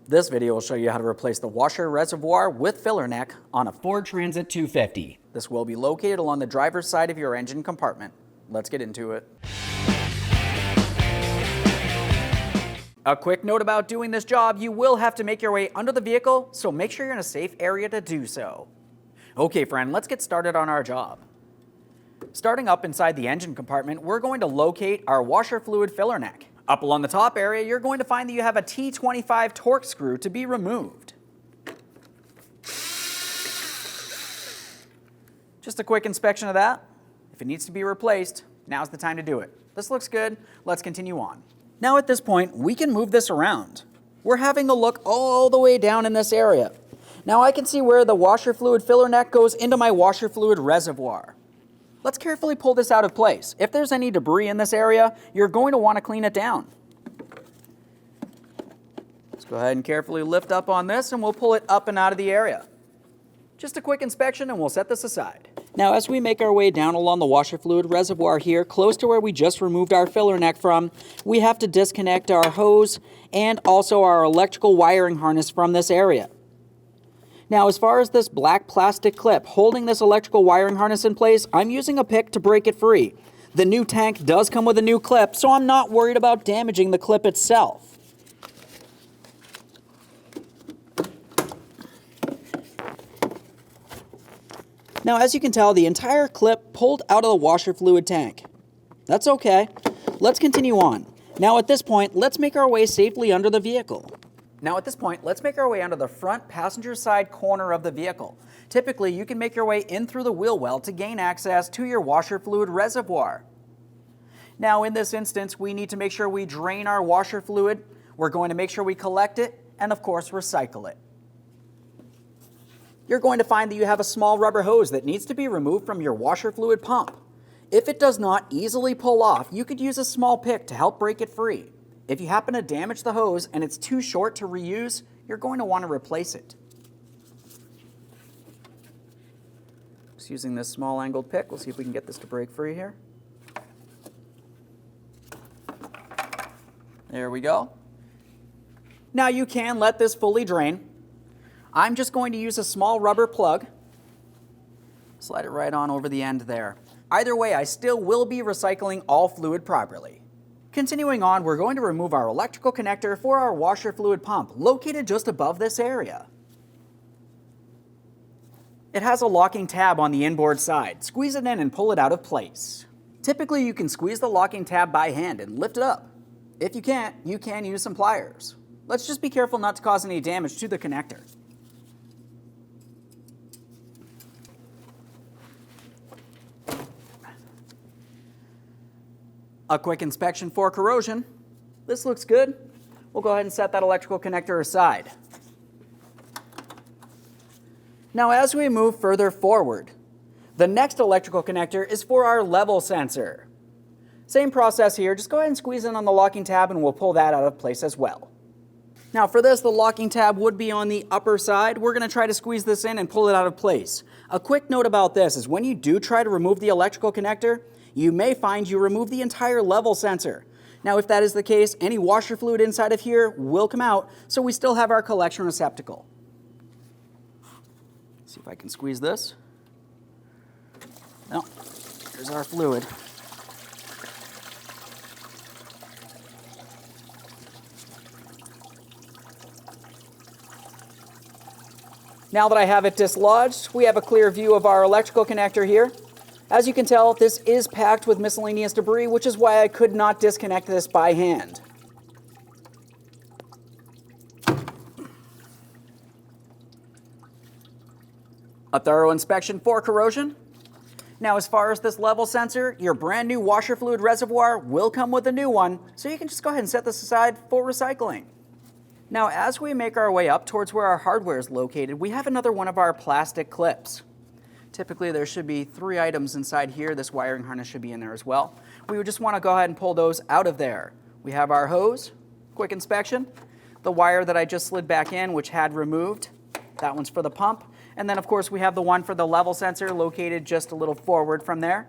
This video will show you how to replace the washer reservoir with filler neck on a Ford Transit 250. This will be located along the driver's side of your engine compartment. Let's get into it. A quick note about doing this job, you will have to make your way under the vehicle, so make sure you're in a safe area to do so. Okay friend, let's get started on our job. Starting up inside the engine compartment, we're going to locate our washer fluid filler neck. Up along the top area, you're going to find that you have a T25 Torx screw to be removed. Just a quick inspection of that. If it needs to be replaced, now's the time to do it. This looks good, let's continue on. Now at this point, we can move this around. We're having a look all the way down in this area. Now I can see where the washer fluid filler neck goes into my washer fluid reservoir. Let's carefully pull this out of place. If there's any debris in this area, you're going to want to clean it down. Let's go ahead and carefully lift up on this and we'll pull it up and out of the area. Just a quick inspection and we'll set this aside. Now as we make our way down along the washer fluid reservoir here, close to where we just removed our filler neck from, we have to disconnect our hose and also our electrical wiring harness from this area. Now, as far as this black plastic clip holding this electrical wiring harness in place, I'm using a pick to break it free. The new tank does come with a new clip, so I'm not worried about damaging the clip itself. Now, as you can tell, the entire clip pulled out of the washer fluid tank. That's okay. Let's continue on. Now, at this point, let's make our way safely under the vehicle. Now at this point, let's make our way onto the front passenger side corner of the vehicle. Typically, you can make your way in through the wheel well to gain access to your washer fluid reservoir. Now in this instance, we need to make sure we drain our washer fluid. We're going to make sure we collect it and of course recycle it. You're going to find that you have a small rubber hose that needs to be removed from your washer fluid pump. If it does not easily pull off, you could use a small pick to help break it free. If you happen to damage the hose and it's too short to reuse, you're going to want to replace it. Just using this small angled pick, we'll see if we can get this to break free here. There we go. Now you can let this fully drain. I'm just going to use a small rubber plug. Slide it right on over the end there. Either way, I still will be recycling all fluid properly. Continuing on, we're going to remove our electrical connector for our washer fluid pump, located just above this area. It has a locking tab on the inboard side. Squeeze it in and pull it out of place. Typically, you can squeeze the locking tab by hand and lift it up. If you can't, you can use some pliers. Let's just be careful not to cause any damage to the connector. A quick inspection for corrosion. This looks good. We'll go ahead and set that electrical connector aside. Now as we move further forward, the next electrical connector is for our level sensor. Same process here, just go ahead and squeeze in on the locking tab and we'll pull that out of place as well. Now for this, the locking tab would be on the upper side. We're going to try to squeeze this in and pull it out of place. A quick note about this is when you do try to remove the electrical connector, you may find you remove the entire level sensor. Now if that is the case, any washer fluid inside of here will come out, so we still have our collection receptacle. Let's see if I can squeeze this. No, there's our fluid. Now that I have it dislodged, we have a clear view of our electrical connector here. As you can tell, this is packed with miscellaneous debris, which is why I could not disconnect this by hand. A thorough inspection for corrosion. Now, as far as this level sensor, your brand new washer fluid reservoir will come with a new one, so you can just go ahead and set this aside for recycling. Now, as we make our way up towards where our hardware is located, we have another one of our plastic clips. Typically, there should be 3 items inside here. This wiring harness should be in there as well. We would just want to go ahead and pull those out of there. We have our hose, quick inspection, the wire that I just slid back in, which had removed. That one's for the pump. And then, of course, we have the one for the level sensor located just a little forward from there.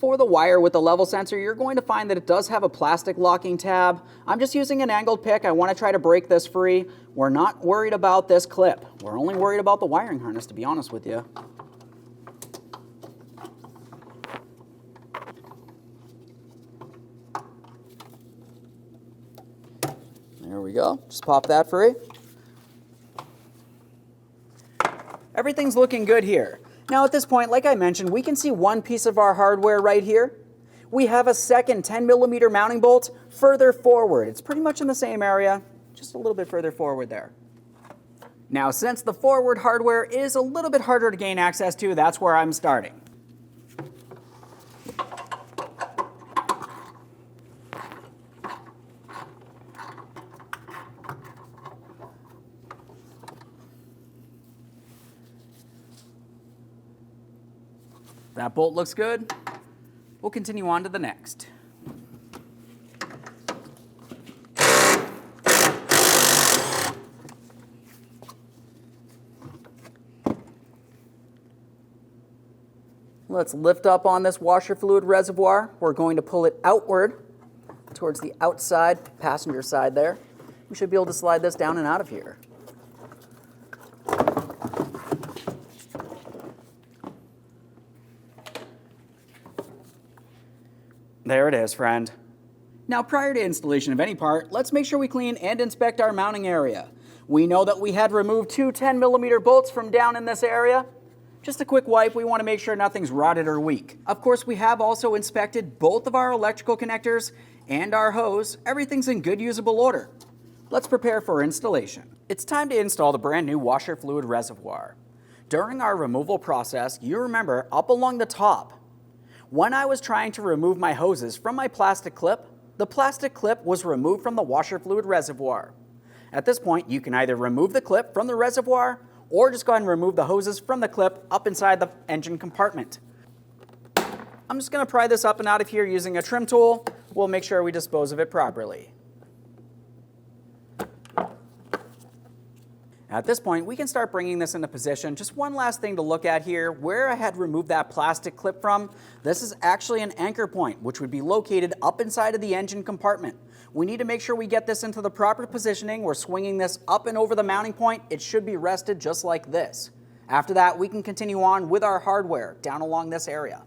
For the wire with the level sensor, you're going to find that it does have a plastic locking tab. I'm just using an angled pick. I want to try to break this free. We're not worried about this clip. We're only worried about the wiring harness, to be honest with you. There we go. Just pop that free. Everything's looking good here. Now at this point, like I mentioned, we can see one piece of our hardware right here. We have a second 10mm mounting bolt further forward. It's pretty much in the same area, just a little bit further forward there. Now, since the forward hardware is a little bit harder to gain access to, that's where I'm starting. That bolt looks good. We'll continue on to the next. Let's lift up on this washer fluid reservoir. We're going to pull it outward towards the outside passenger side there. We should be able to slide this down and out of here. There it is, friend. Now, prior to installation of any part, let's make sure we clean and inspect our mounting area. We know that we had removed two 10mm bolts from down in this area. Just a quick wipe, we want to make sure nothing's rotted or weak. Of course, we have also inspected both of our electrical connectors and our hose. Everything's in good usable order. Let's prepare for installation. It's time to install the brand new washer fluid reservoir. During our removal process, you remember up along the top, when I was trying to remove my hoses from my plastic clip, the plastic clip was removed from the washer fluid reservoir. At this point, you can either remove the clip from the reservoir or just go ahead and remove the hoses from the clip up inside the engine compartment. I'm just going to pry this up and out of here using a trim tool. We'll make sure we dispose of it properly. At this point, we can start bringing this into position. Just one last thing to look at here. Where I had removed that plastic clip from, this is actually an anchor point, which would be located up inside of the engine compartment. We need to make sure we get this into the proper positioning. We're swinging this up and over the mounting point. It should be rested just like this. After that, we can continue on with our hardware down along this area.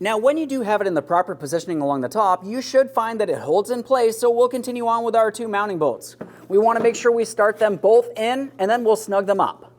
Now, when you do have it in the proper positioning along the top, you should find that it holds in place, so we'll continue on with our two mounting bolts. We want to make sure we start them both in, and then we'll snug them up.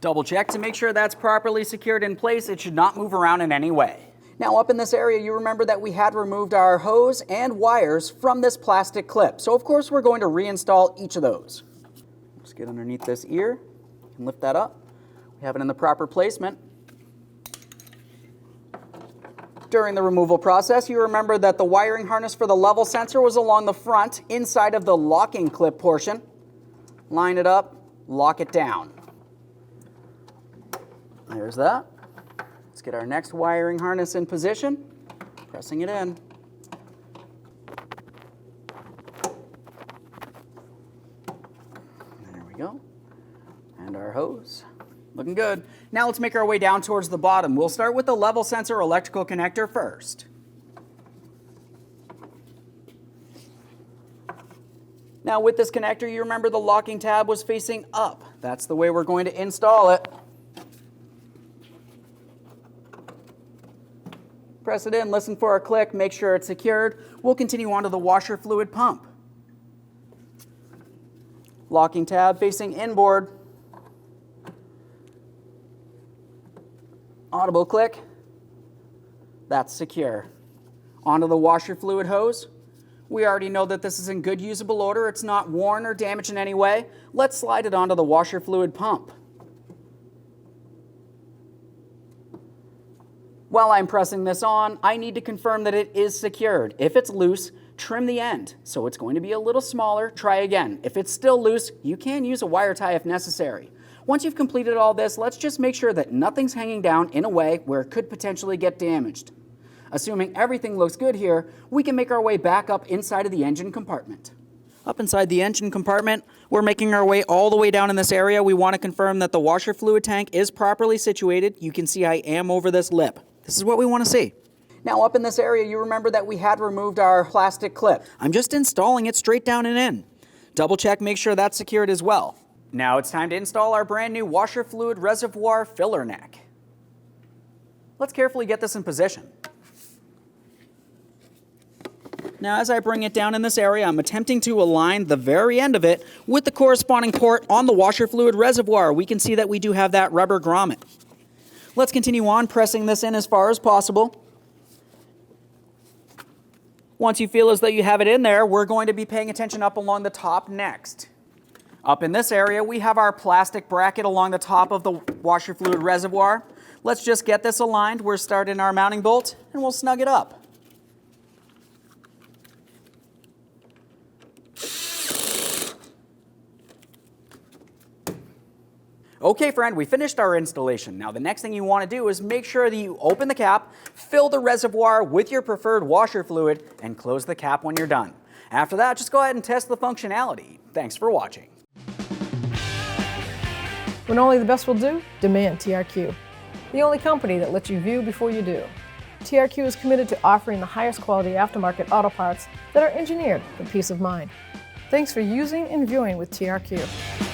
Double check to make sure that's properly secured in place. It should not move around in any way. Now, up in this area, you remember that we had removed our hose and wires from this plastic clip. So of course, we're going to reinstall each of those. Just get underneath this ear and lift that up. We have it in the proper placement. During the removal process, you remember that the wiring harness for the level sensor was along the front, inside of the locking clip portion. Line it up, lock it down. There's that. Let's get our next wiring harness in position, pressing it in. There we go. And our hose. Looking good. Now let's make our way down towards the bottom. We'll start with the level sensor electrical connector first. Now with this connector, you remember the locking tab was facing up. That's the way we're going to install it. Press it in, listen for a click, make sure it's secured. We'll continue on to the washer fluid pump. Locking tab facing inboard. Audible click. That's secure. Onto the washer fluid hose. We already know that this is in good usable order. It's not worn or damaged in any way. Let's slide it onto the washer fluid pump. While I'm pressing this on, I need to confirm that it is secured. If it's loose, trim the end. So it's going to be a little smaller. Try again. If it's still loose, you can use a wire tie if necessary. Once you've completed all this, let's just make sure that nothing's hanging down in a way where it could potentially get damaged. Assuming everything looks good here, we can make our way back up inside of the engine compartment. Up inside the engine compartment, we're making our way all the way down in this area. We want to confirm that the washer fluid tank is properly situated. You can see I am over this lip. This is what we want to see. Now up in this area, you remember that we had removed our plastic clip. I'm just installing it straight down and in. Double check, make sure that's secured as well. Now it's time to install our brand new washer fluid reservoir filler neck. Let's carefully get this in position. Now as I bring it down in this area, I'm attempting to align the very end of it with the corresponding port on the washer fluid reservoir. We can see that we do have that rubber grommet. Let's continue on pressing this in as far as possible. Once you feel as though you have it in there, we're going to be paying attention up along the top next. Up in this area, we have our plastic bracket along the top of the washer fluid reservoir. Let's just get this aligned. We're starting our mounting bolt and we'll snug it up. Okay friend, we finished our installation. Now the next thing you want to do is make sure that you open the cap, fill the reservoir with your preferred washer fluid, and close the cap when you're done. After that, just go ahead and test the functionality. Thanks for watching. When only the best will do, demand TRQ. The only company that lets you view before you do. TRQ is committed to offering the highest quality aftermarket auto parts that are engineered for peace of mind. Thanks for using and viewing with TRQ.